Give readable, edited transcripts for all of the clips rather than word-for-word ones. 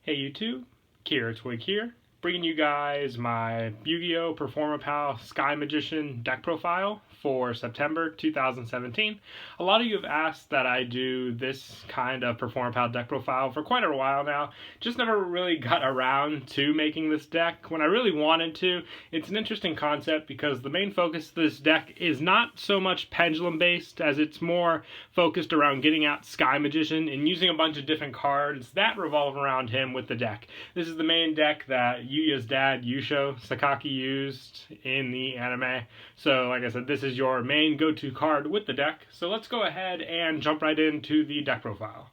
Hey YouTube, Kira Twig here, bringing you guys my Yugioh Perfomapal Sky Magician deck profile for September 2017. A lot of you have asked that I do this kind of Perfomapal deck profile for quite a while now. Just never really got around to making this deck when I really wanted to. It's an interesting concept because the main focus of this deck is not so much Pendulum based as it's more focused around getting out Sky Magician and using a bunch of different cards that revolve around him with the deck. This is the main deck that Yugioh's dad, Yugioh Sakaki, used in the anime. So like I said, this is your main go-to card with the deck. So let's go ahead and jump right into the deck profile.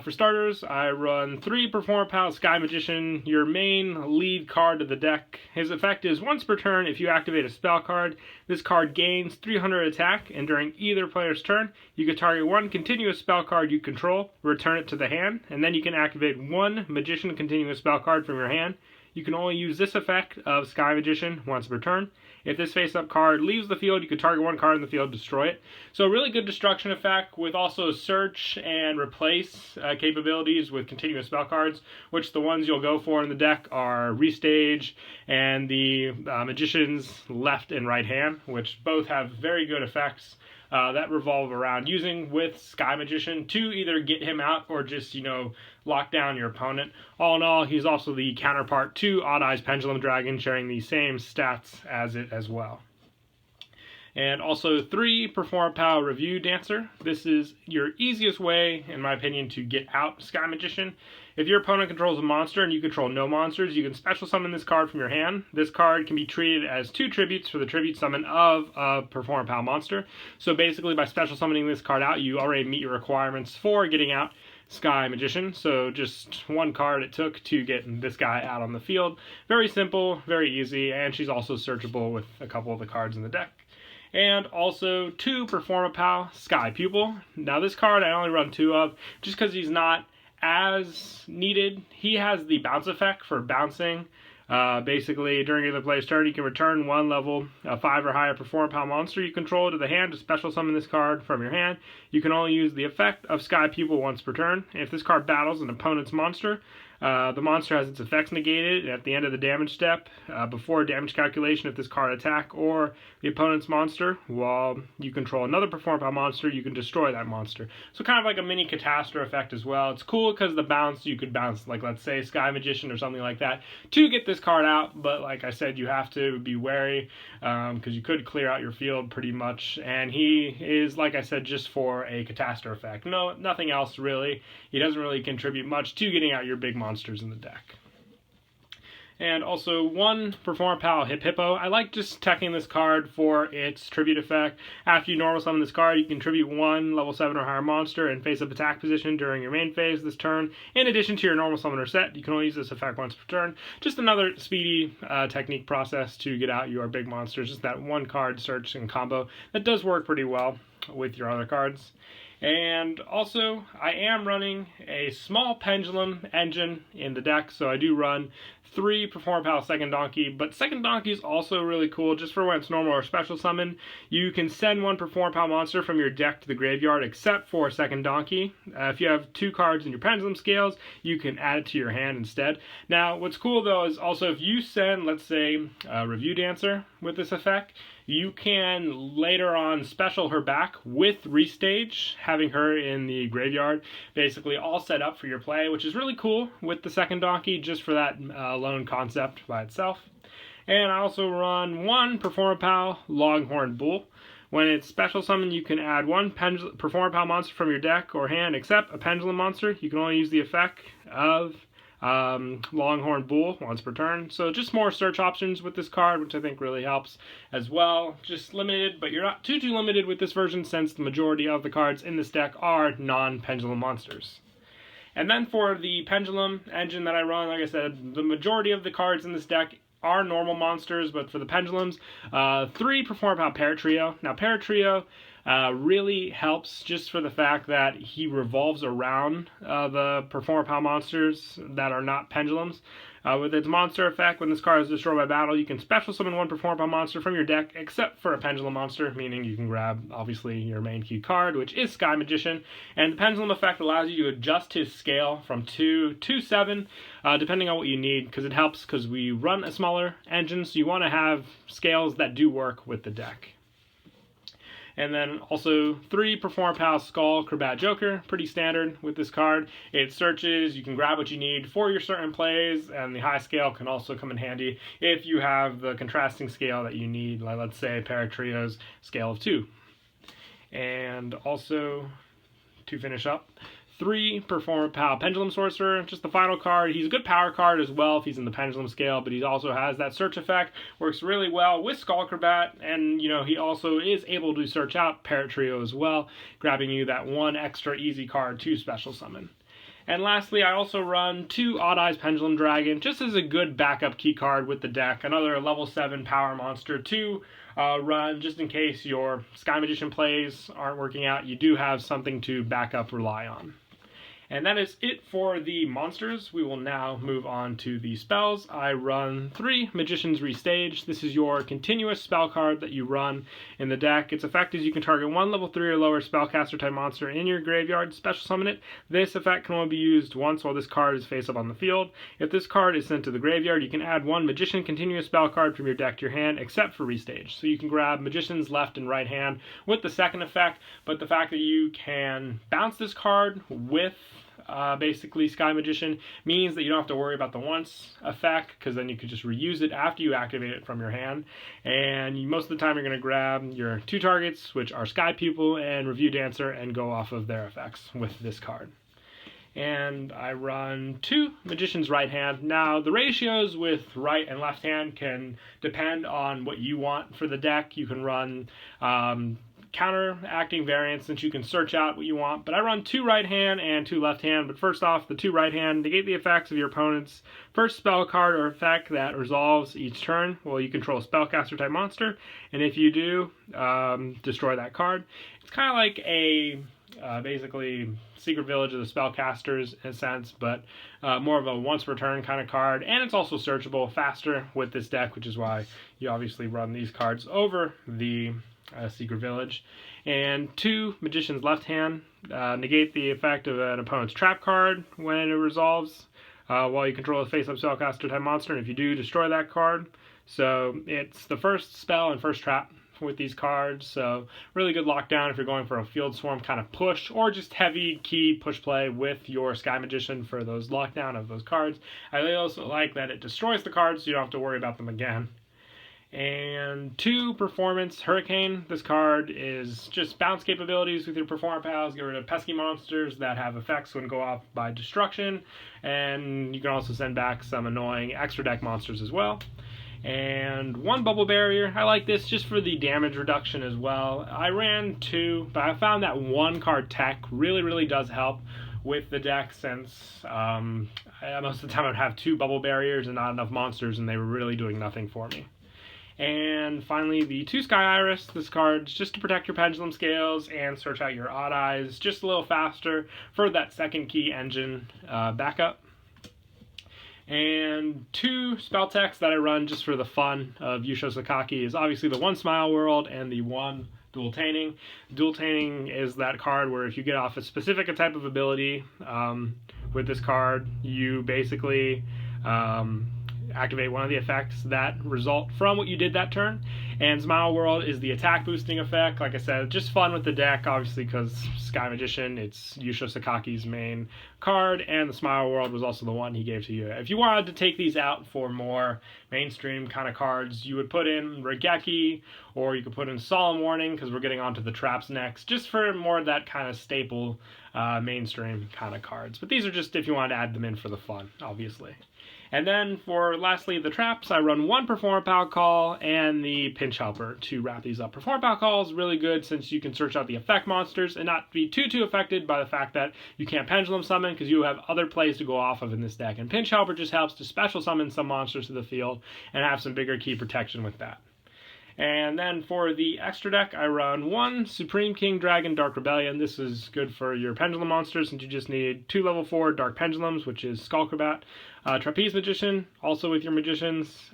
For starters, I run 3 Perfomapal Sky Magician, your main lead card of the deck. His effect is once per turn, if you activate a spell card, this card gains 300 attack, and during either player's turn, you can target one continuous spell card you control, return it to the hand, and then you can activate one Magician continuous spell card from your hand. You can only use this effect of Sky Magician once per turn. If this face-up card leaves the field, you can target one card in the field, destroy it. So a really good destruction effect with also search and replace capabilities with continuous spell cards, which the ones you'll go for in the deck are Restage and the Magician's left and right hand, which both have very good effects that revolve around using with Sky Magician to either get him out or just, lock down your opponent. All in all, he's also the counterpart to Odd Eye's Pendulum Dragon, sharing the same stats as it as well. And also 3 Perfomapal Review Dancer. This is your easiest way, in my opinion, to get out Sky Magician. If your opponent controls a monster and you control no monsters, you can special summon this card from your hand. This card can be treated as 2 tributes for the tribute summon of a Perfomapal monster. So basically, by special summoning this card out, you already meet your requirements for getting out Sky Magician. So just 1 card it took to get this guy out on the field. Very simple, very easy, and she's also searchable with a couple of the cards in the deck. And also 2 Perfomapal Sky Pupil. Now this card I only run 2 of just because he's not as needed. He has the bounce effect for bouncing. Basically, during either player's turn, you can return 1 level 5 or higher Perfomapal monster you control to the hand to special summon this card from your hand. You can only use the effect of Sky Pupil once per turn. If this card battles an opponent's monster, the monster has its effects negated at the end of the damage step. Before damage calculation, if this card attack or the opponent's monster, while you control another Perfomapal monster, you can destroy that monster. So kind of like a mini catastrophe effect as well. It's cool because the bounce, you could bounce, like let's say Sky Magician or something like that to get this card out, but like I said, you have to be wary because you could clear out your field pretty much, and he is, like I said, just for a catastrophe effect. No, nothing else really. He doesn't really contribute much to getting out your big monsters in the deck. And also 1 Perfomapal Hip Hippo. I like just teching this card for its tribute effect. After you normal summon this card, you can tribute 1 level 7 or higher monster in face-up attack position during your main phase this turn. In addition to your normal summoner set, you can only use this effect once per turn. Just another speedy technique process to get out your big monsters. Just that 1 card search and combo that does work pretty well with your other cards. And also, I am running a small Pendulum engine in the deck, so I do run 3 Perfomapal Second Donkey, but Second Donkey is also really cool just for when it's normal or special summon. You can send 1 Perfomapal monster from your deck to the graveyard except for Second Donkey. If you have 2 cards in your Pendulum scales, you can add it to your hand instead. Now, what's cool though is also if you send, let's say, a Review Dancer with this effect, you can later on special her back with Restage, having her in the graveyard, basically all set up for your play, which is really cool with the Second Donkey, just for that lone concept by itself. And I also run 1 Perfomapal Longhorn Bull. When it's special summon, you can add 1 Perfomapal monster from your deck or hand, except a Pendulum monster. You can only use the effect of Longhorn Bull once per turn. So just more search options with this card, which I think really helps as well. Just limited, but you're not too limited with this version since the majority of the cards in this deck are non-Pendulum monsters. And then for the Pendulum engine that I run, like I said, the majority of the cards in this deck are normal monsters, but for the Pendulums, 3 Perfomapal Parrot Trio. Now Parrot Trio really helps just for the fact that he revolves around the Perfomapal monsters that are not pendulums. With its monster effect, when this card is destroyed by battle, you can special summon one Perfomapal monster from your deck, except for a Pendulum monster, meaning you can grab, obviously, your main key card, which is Sky Magician, and the Pendulum effect allows you to adjust his scale from 2 to 7, depending on what you need, because it helps because we run a smaller engine, so you want to have scales that do work with the deck. And then also 3 Perfomapal Skull Crobat Joker, pretty standard with this card. It searches, you can grab what you need for your certain plays, and the high scale can also come in handy if you have the contrasting scale that you need, like let's say Paratrio's scale of 2. And also, to finish up, 3 Perfomapal Pendulum Sorcerer, just the final card. He's a good power card as well if he's in the Pendulum scale, but he also has that search effect, works really well with Skull Crobat, and he also is able to search out Paratrio as well, grabbing you that one extra easy card to special summon. And lastly, I also run 2 Odd Eyes Pendulum Dragon, just as a good backup key card with the deck, another level 7 power monster to run, just in case your Sky Magician plays aren't working out, you do have something to back up rely on. And that is it for the monsters. We will now move on to the spells. I run 3 Magician's Restage. This is your continuous spell card that you run in the deck. Its effect is you can target 1 level 3 or lower spellcaster type monster in your graveyard, special summon it. This effect can only be used once while this card is face up on the field. If this card is sent to the graveyard, you can add 1 Magician continuous spell card from your deck to your hand, except for Restage. So you can grab Magician's left and right hand with the second effect, but the fact that you can bounce this card with basically Sky Magician means that you don't have to worry about the once effect, because then you could just reuse it after you activate it from your hand. And most of the time you're going to grab your 2 targets, which are Sky Pupil and Review Dancer, and go off of their effects with this card. And I run 2 Magician's Right Hand. Now, the ratios with right and left hand can depend on what you want for the deck. You can run counteracting variants, since you can search out what you want, but I run 2 right hand and 2 left hand. But first off, the 2 right hand negate the effects of your opponent's first spell card or effect that resolves each turn while you control a spellcaster type monster, and if you do, destroy that card. It's kind of like a basically Secret Village of the Spellcasters in a sense, but more of a once per turn kind of card, and it's also searchable faster with this deck, which is why you obviously run these cards over the Secret Village. And 2 Magician's Left Hand, negate the effect of an opponent's trap card when it resolves while you control a face-up spellcaster type monster, and if you do, destroy that card. So it's the first spell and first trap with these cards, so really good lockdown if you're going for a Field Swarm kind of push, or just heavy key push play with your Sky Magician for those lockdown of those cards. I also like that it destroys the cards, so you don't have to worry about them again. And 2 Performance Hurricane. This card is just bounce capabilities with your Perfomapals. Get rid of pesky monsters that have effects when go off by destruction, and you can also send back some annoying extra deck monsters as well. And 1 Bubble Barrier. I like this just for the damage reduction as well. I ran 2, but I found that 1 card tech really does help with the deck, since most of the time I would have 2 Bubble Barriers and not enough monsters, and they were really doing nothing for me. And finally, the 2 Sky Iris. This card's just to protect your Pendulum Scales and search out your Odd Eyes just a little faster for that second key engine backup. And 2 spell techs that I run just for the fun of Yugioh Sakaki is obviously the 1 Smile World and the 1 Dual Tainting. Dual Tainting is that card where if you get off a specific type of ability with this card, you basically activate one of the effects that result from what you did that turn. And Smile World is the attack boosting effect. Like I said, just fun with the deck, obviously, because Sky Magician, it's Yugioh Sakaki's main card, and the Smile World was also the one he gave to you. If you wanted to take these out for more mainstream kind of cards, you would put in Regeki, or you could put in Solemn Warning, because we're getting onto the traps next, just for more of that kind of staple mainstream kind of cards. But these are just if you want to add them in for the fun, obviously. And then for lastly the traps, I run 1 Perfomapal Call and the Pinch Helper to wrap these up. Perfomapal Call is really good since you can search out the effect monsters and not be too affected by the fact that you can't Pendulum Summon, because you have other plays to go off of in this deck. And Pinch Helper just helps to special summon some monsters to the field and have some bigger key protection with that. And then for the extra deck, I run 1 Supreme King Dragon Dark Rebellion. This is good for your Pendulum monsters, since you just need 2 level 4 Dark Pendulums, which is Skullcrobat. Trapeze Magician, also with your Magicians.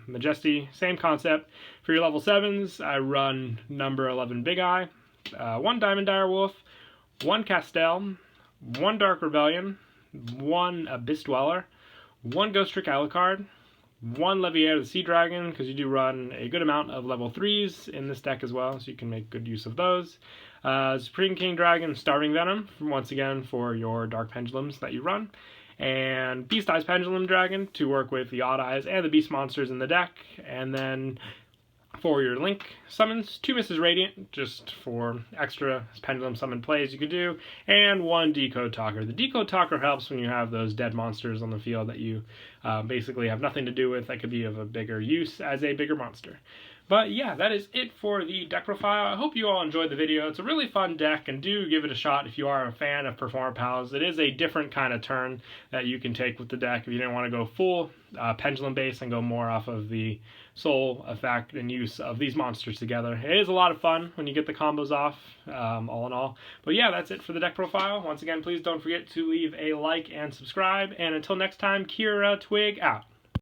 Majesty, same concept. For your level 7s, I run number 11 Big Eye, 1 Diamond Direwolf, 1 Castell, 1 Dark Rebellion, 1 Abyss Dweller, 1 Ghost Trick Alucard, 1 Leviair the Sea Dragon, because you do run a good amount of level 3s in this deck as well, so you can make good use of those. Supreme King Dragon Starving Venom, once again for your Dark Pendulums that you run. And Beast Eyes Pendulum Dragon to work with the Odd Eyes and the Beast monsters in the deck. And then for your Link summons, 2 Mrs. Radiant, just for extra Pendulum summon plays you could do, and 1 Decode Talker. The Decode Talker helps when you have those dead monsters on the field that you basically have nothing to do with, that could be of a bigger use as a bigger monster. But yeah, that is it for the deck profile. I hope you all enjoyed the video. It's a really fun deck, and do give it a shot if you are a fan of Perfomapals. It is a different kind of turn that you can take with the deck if you didn't want to go full Pendulum base and go more off of the soul effect and use of these monsters together. It is a lot of fun when you get the combos off, all in all. But yeah, that's it for the deck profile. Once again, please don't forget to leave a like and subscribe. And until next time, Kira Twig out.